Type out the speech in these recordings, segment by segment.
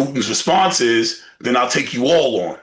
Putin's response is, then I'll take you all on.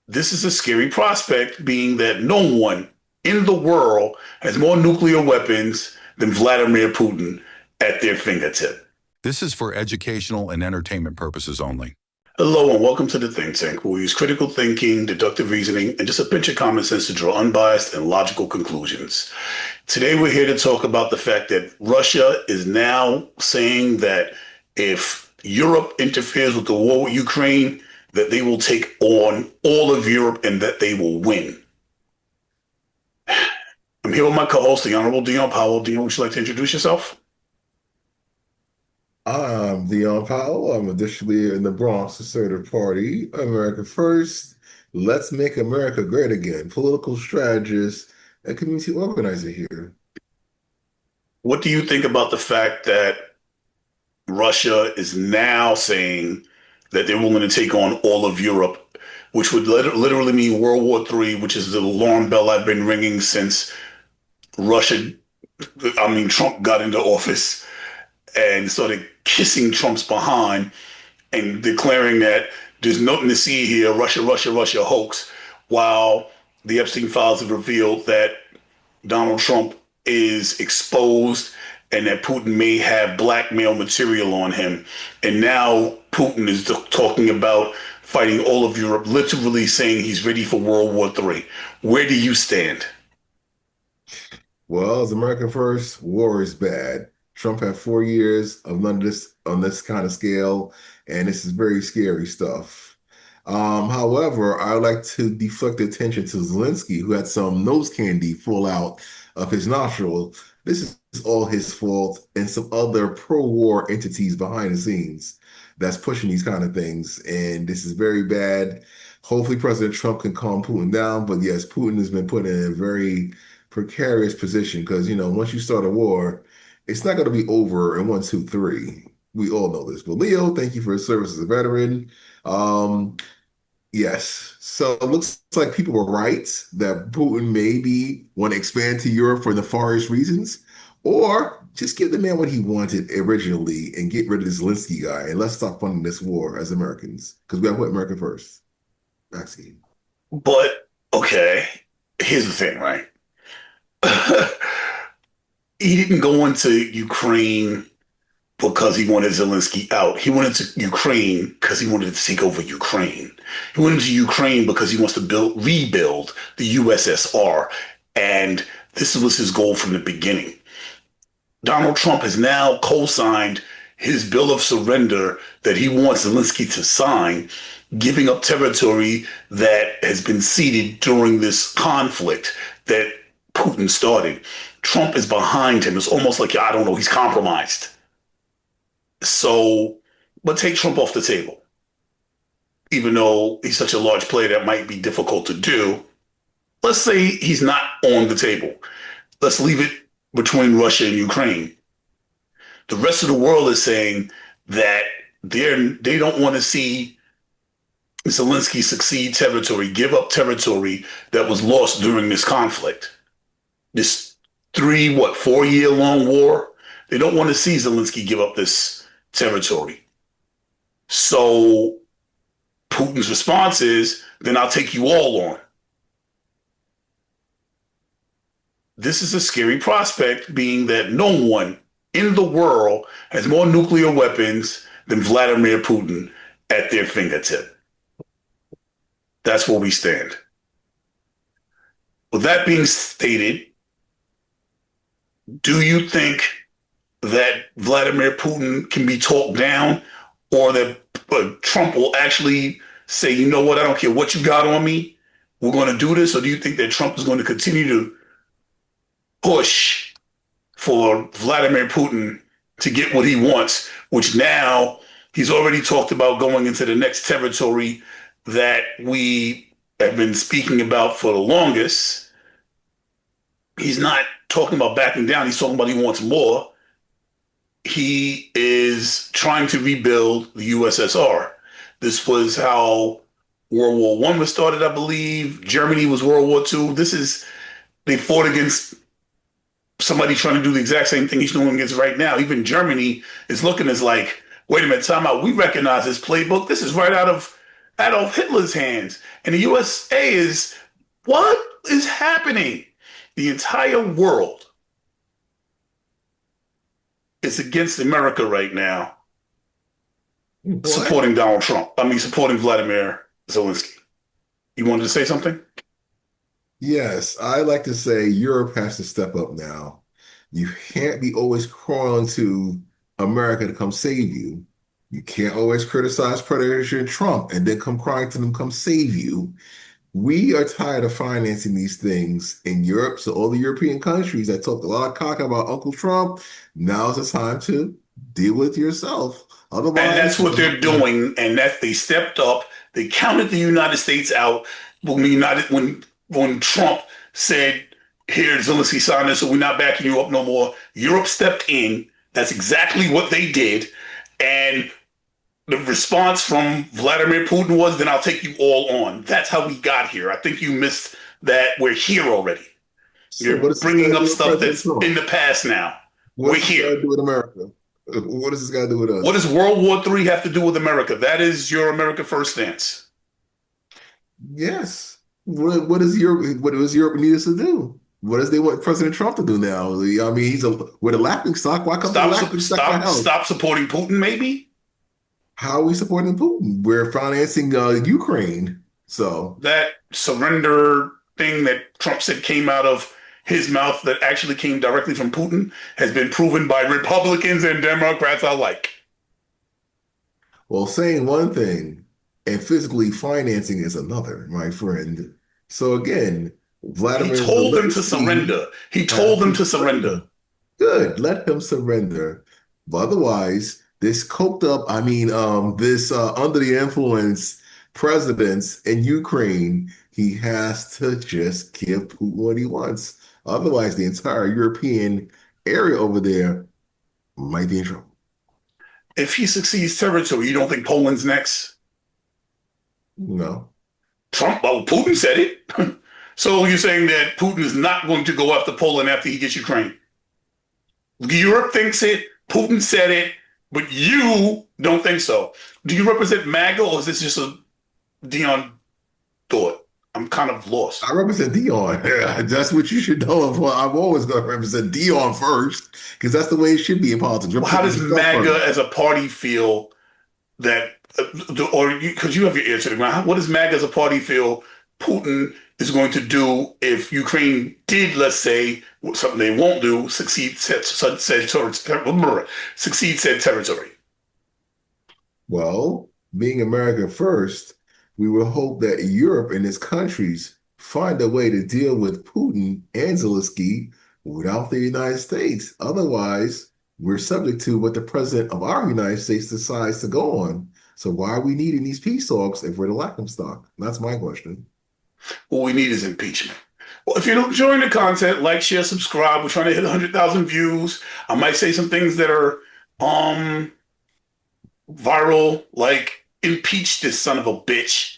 This is a scary prospect, being that no one in the world has more nuclear weapons than Vladimir Putin at their fingertip. This is for educational and entertainment purposes only. Hello and welcome to the Think Tank, where we use critical thinking, deductive reasoning, and just a pinch of common sense to draw unbiased and logical conclusions. Today we're here to talk about the fact that Russia is now saying that if Europe interferes with the war with Ukraine, that they will take on all of Europe and that they will win. I'm here with my co-host, the Honorable Dion Powell. Dion, would you like to introduce yourself? I'm Dion Powell. I'm additionally in the Bronx Assertive Party, America First. Let's make America great again. Political strategist and community organizer here. What do you think about the fact that Russia is now saying that they're willing to take on all of Europe, which would literally mean World War III, which is the alarm bell I've been ringing since Trump got into office and started kissing Trump's behind and declaring that there's nothing to see here, Russia hoax, while the Epstein files have revealed that Donald Trump is exposed and that Putin may have blackmail material on him. And now Putin is talking about fighting all of Europe, literally saying he's ready for World War III. Where do you stand? Well, as America First, war is bad. Trump had 4 years of none of this on this kind of scale, and this is very scary stuff. However, I would like to deflect attention to Zelensky, who had some nose candy fall out of his nostril. This is all his fault and some other pro-war entities behind the scenes that's pushing these kind of things, and this is very bad. Hopefully President Trump can calm Putin down, but yes, Putin has been put in a very precarious position because, once you start a war, it's not going to be over in 1, 2, 3. We all know this. But Leo, thank you for your service as a veteran. Yes. So it looks like people were right that Putin maybe want to expand to Europe for nefarious reasons, or just give the man what he wanted originally and get rid of this Zelensky guy, and let's stop funding this war as Americans, because we have to put America first. Vaccine. But, okay, here's the thing, right? He didn't go into Ukraine because he wanted Zelensky out. He went into Ukraine because he wanted to take over Ukraine. He went into Ukraine because he wants to rebuild the USSR. And this was his goal from the beginning. Donald Trump has now co-signed his bill of surrender that he wants Zelensky to sign, giving up territory that has been ceded during this conflict that Putin started. Trump is behind him. It's almost like, I don't know, he's compromised. So, but take Trump off the table. Even though he's such a large player, that might be difficult to do. Let's say he's not on the table. Let's leave it between Russia and Ukraine. The rest of the world is saying that they don't want to see Zelensky succeed territory, give up territory that was lost during this conflict. This 4-year-long war. They don't want to see Zelensky give up this territory. So Putin's response is, then I'll take you all on. This is a scary prospect, being that no one in the world has more nuclear weapons than Vladimir Putin at their fingertip. That's where we stand. With that being stated, do you think that Vladimir Putin can be talked down, or that Trump will actually say, you know what, I don't care what you got on me, we're going to do this? Or do you think that Trump is going to continue to push for Vladimir Putin to get what he wants, which now he's already talked about going into the next territory that we have been speaking about for the longest? He's not talking about backing down. He's talking about he wants more. He is trying to rebuild the USSR. This was how World War I was started, I believe. Germany was World War II. They fought against somebody trying to do the exact same thing he's doing is right now. Even Germany is looking as like, wait a minute, time out. We recognize this playbook. This is right out of Adolf Hitler's hands. And the USA is, what is happening? The entire world is against America right now, What? supporting Donald Trump. I mean, supporting Vladimir Zelensky. You wanted to say something? Yes, I like to say Europe has to step up now. You can't be always crawling to America to come save you. You can't always criticize President Trump and then come crying to them, come save you. We are tired of financing these things in Europe. So all the European countries that talked a lot of cock about Uncle Trump, now's the time to deal with yourself. And that's Otherwise, what they're doing. And that they stepped up. They counted the United States out when Trump said, "Here, Zelensky signed this, so we're not backing you up no more." Europe stepped in. That's exactly what they did. And the response from Vladimir Putin was, "Then I'll take you all on." That's how we got here. I think you missed that. We're here already. so You're what does this bringing got to up do with stuff President that's Trump? in the past now. What We're does this got here. to do with America? What does this got to do with What us? does World War III have to do with America? That is your America First stance. Yes. What does Europe need us to do? What does they want President Trump to do now? I mean, with a laughing stock. Why come to the laughing stock for help? Stop supporting Putin, maybe? How are we supporting Putin? We're financing Ukraine. So That surrender thing that Trump said came out of his mouth that actually came directly from Putin has been proven by Republicans and Democrats alike. well, saying one thing and physically financing is another, my friend. So again, He Vladimir told them to Zelensky surrender. He has told them to to surrender. surrender. Good, let him surrender. But otherwise, this coked up, this under the influence presidents in Ukraine, he has to just give Putin what he wants. Otherwise, the entire European area over there might be in trouble. If he succeeds territory, you don't think Poland's next? No. Putin said it. So you're saying that Putin is not going to go after Poland after he gets Ukraine? Europe thinks it, Putin said it, but you don't think so. Do you represent MAGA, or is this just a Dion thought? I'm kind of lost. I represent Dion. That's what you should know. I'm always going to represent Dion first because that's the way it should be in politics. Well, how does Represent yourself MAGA first. as a party feel that, because you have your ear to the ground, what does MAGA as a party feel Putin is going to do if Ukraine did, let's say, something they won't do, succeed said territory? Well, being America first, we will hope that Europe and its countries find a way to deal with Putin and Zelensky without the United States. Otherwise, we're subject to what the president of our United States decides to go on. So why are we needing these peace talks if we're the laughing stock? That's my question. What we need is impeachment. Well, if you're enjoying the content, like, share, subscribe. We're trying to hit 100,000 views. I might say some things that are viral, like impeach this son of a bitch.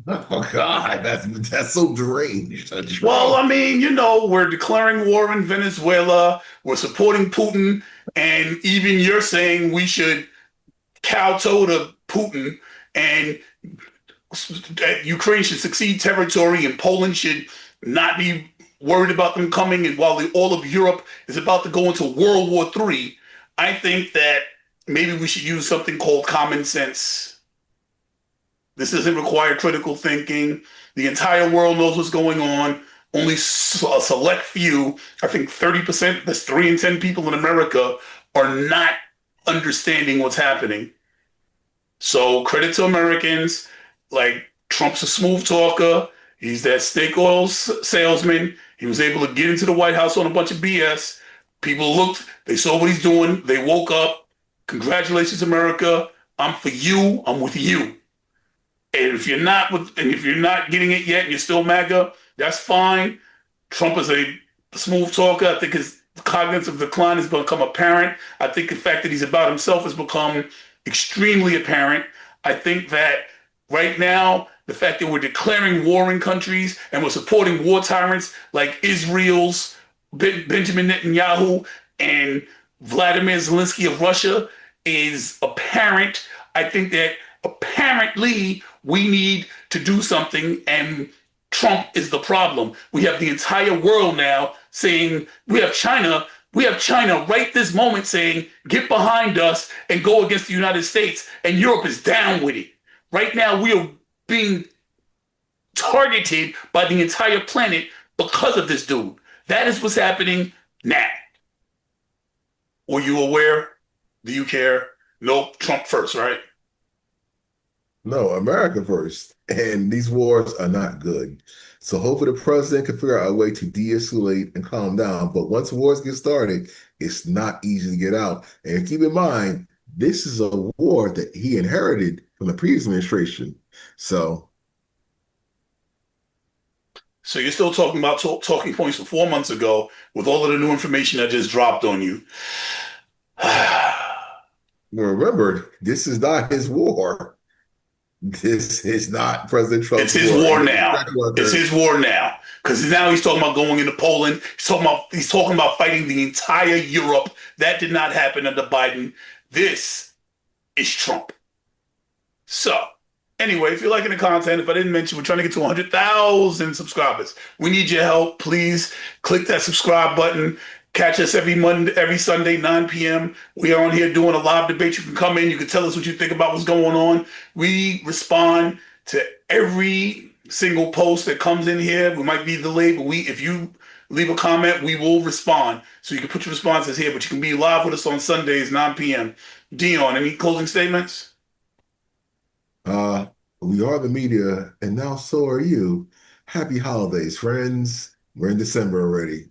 Oh God, that's so deranged. That's Well, wrong. I mean, we're declaring war in Venezuela. We're supporting Putin. And even you're saying we should kowtow to Putin and that Ukraine should succeed territory and Poland should not be worried about them coming. And while all of Europe is about to go into World War III, I think that maybe we should use something called common sense. This doesn't require critical thinking. The entire world knows what's going on. Only a select few, I think 30%, that's 3 in 10 people in America, are not understanding what's happening. So credit to Americans. Like, Trump's a smooth talker. He's that snake oil salesman. He was able to get into the White House on a bunch of BS. People looked, they saw what he's doing. They woke up. Congratulations, America. I'm for you. I'm with you. And if you're not getting it yet and you're still MAGA, that's fine. Trump is a smooth talker. I think his cognitive decline has become apparent. I think the fact that he's about himself has become extremely apparent. I think that right now, the fact that we're declaring war in countries and we're supporting war tyrants like Israel's Benjamin Netanyahu and Vladimir Zelensky of Russia is apparent. I think that apparently we need to do something, and Trump is the problem. We have the entire world now saying, we have China right this moment saying, get behind us and go against the United States, and Europe is down with it. Right now, we are being targeted by the entire planet because of this dude. That is what's happening now. Were you aware? Do you care? Nope, Trump first, right? No, America first. And these wars are not good. So hopefully the president can figure out a way to de-escalate and calm down. But once wars get started, it's not easy to get out. And keep in mind, this is a war that he inherited from the previous administration. So So you're still talking about talking points from 4 months ago with all of the new information that just dropped on you. remember, this is not his war. This is not President It's Trump's his war. war now. It's his war now. Because now he's talking about going into Poland. He's talking about fighting the entire Europe. That did not happen under Biden. This is Trump. So, anyway, if you're liking the content, if I didn't mention, we're trying to get to 100,000 subscribers. We need your help. Please click that subscribe button. Catch us every Sunday, 9 p.m. We are on here doing a live debate. You can come in. You can tell us what you think about what's going on. We respond to every single post that comes in here. We might be delayed, but if you leave a comment, we will respond. So you can put your responses here, but you can be live with us on Sundays, 9 p.m. Dion, any closing statements? We are the media, and now so are you. Happy holidays, friends. We're in December already.